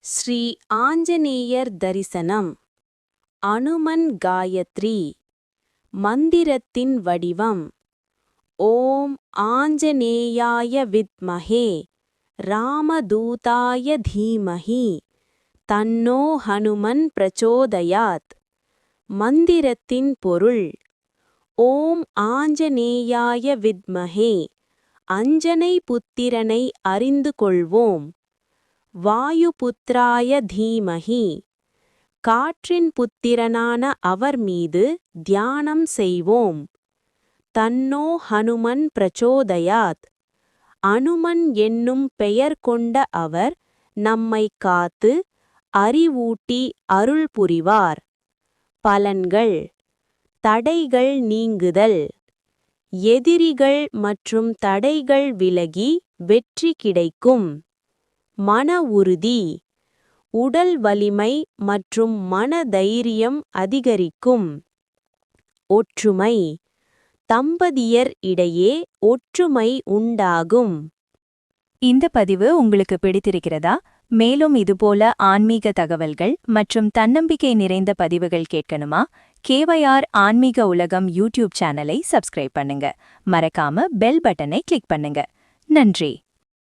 ஸ்ரீ ஆஞ்சநேயர் தரிசனம். அனுமன் காயத்ரி. மந்திரத்தின் வடிவம். ஓம் ஆஞ்சநேயாய வித்மஹே ராமதூதாய தீமஹி தன்னோ ஹனுமன் பிரச்சோதயாத். மந்திரத்தின் பொருள். ஓம் ஆஞ்சநேயாய வித்மஹே, அஞ்சனை புத்திரனை அறிந்து கொள்வோம். வாயுபுத்ராய தீமஹி, காற்றின் புத்திரனான அவர் மீது தியானம் செய்வோம். தன்னோ ஹனுமன் பிரச்சோதயாத், அனுமன் என்னும் பெயர் கொண்ட அவர் நம்மை காத்து அறிவூட்டி அருள் புரிவார். பலன்கள். தடைகள் நீங்குதல். எதிரிகள் மற்றும் தடைகள் விலகி வெற்றி கிடைக்கும். மன உறுதி. உடல் வலிமை மற்றும் மன தைரியம் அதிகரிக்கும். ஒற்றுமை. தம்பதியர் இடையே ஒற்றுமை உண்டாகும். இந்த பதிவு உங்களுக்கு பிடித்திருக்கிறதா? மேலும் இதுபோல ஆன்மீக தகவல்கள் மற்றும் தன்னம்பிக்கை நிறைந்த பதிவுகள் கேட்கணுமா? கேவைஆர் ஆன்மீக உலகம் யூடியூப் சேனலை சப்ஸ்கிரைப் பண்ணுங்க. மறக்காம பெல் பட்டனை கிளிக் பண்ணுங்க. நன்றி.